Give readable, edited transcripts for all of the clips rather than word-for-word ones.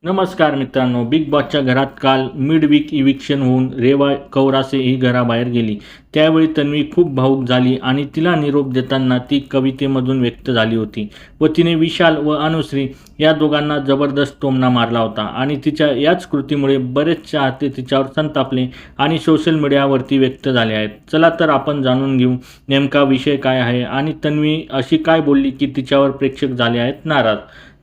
नमस्कार मित्रांनो, बिग बॉसच्या घरात काल मिडवीक इविक्शन होऊन रेवा कौरासे ही घराबाहेर गेली. त्यावेळी तन्वी खूप भावूक झाली आणि तिला निरोप देताना ती कवितेमधून व्यक्त झाली होती व तिने विशाल व अनुश्री या दोघांना जबरदस्त टोमणा मारला होता आणि तिच्या याच कृतीमुळे बरेच चाहते तिच्यावर संतापले आणि सोशल मीडियावरती व्यक्त झाले आहेत. चला तर आपण जाणून घेऊ नेमका विषय काय आहे आणि तन्वी अशी काय बोलली की तिच्यावर प्रेक्षक झाले आहेत नाराज.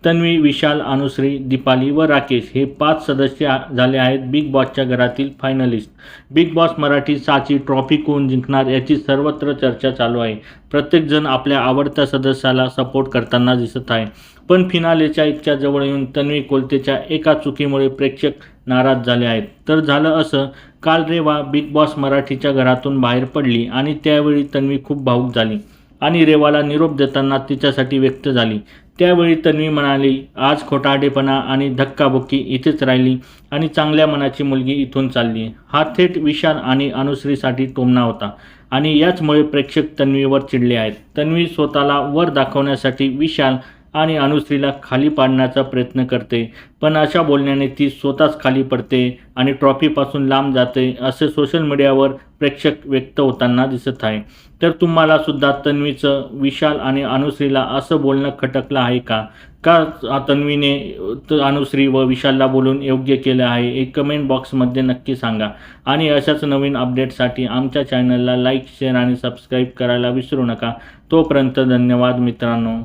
तन्वी, विशाल, अनुश्री, दीपाली व राकेश हे 5 सदस्य झाले आहेत बिग बॉसच्या घरातील फायनलिस्ट. बिग बॉस मराठी 6ची ट्रॉफी कोण जिंकणार याची सर्वत्र चर्चा चालू आहे. प्रत्येकजण आपल्या आवडत्या सदस्याला सपोर्ट करताना दिसत आहे. पण फिनालेच्या इतक्या जवळ येऊन तन्वी कोलतेच्या एका चुकीमुळे प्रेक्षक नाराज झाले आहेत. तर झालं असं, काल रेवा बिग बॉस मराठीच्या घरातून बाहेर पडली आणि त्यावेळी तन्वी खूप भावूक झाली आणि रेवाला निरोप देताना तिच्यासाठी व्यक्त झाली. त्यावेळी तन्वी म्हणाली, आज खोटारडेपणा आणि धक्काबुक्की इथेच राहिली आणि चांगल्या मनाची मुलगी इथून चालली. हा थेट विशाल आणि अनुश्रीसाठी टोमणा होता आणि याचमुळे प्रेक्षक तन्वीवर चिडले आहेत. तन्वी स्वतःला वर दाखवण्यासाठी विशाल आणि अनुश्रीला खाली पाडण्याचा प्रयत्न करते, पण अशा बोलण्याने ती स्वतःच खाली पडते आणि ट्रॉफीपासून लांब जाते असे सोशल मीडियावर प्रेक्षक व्यक्त होताना दिसत आहे. तर तुम्हाला सुद्धा तन्वीचं विशाल आणि अनुश्रीला असं बोलणं खटकलं आहे का? का तन्वीने अनुश्री व विशालला बोलून योग्य केलं आहे हे कमेंट बॉक्समध्ये नक्की सांगा. आणि अशाच नवीन अपडेटसाठी आमच्या चॅनलला लाईक, शेअर आणि सबस्क्राईब करायला विसरू नका. तोपर्यंत धन्यवाद मित्रांनो.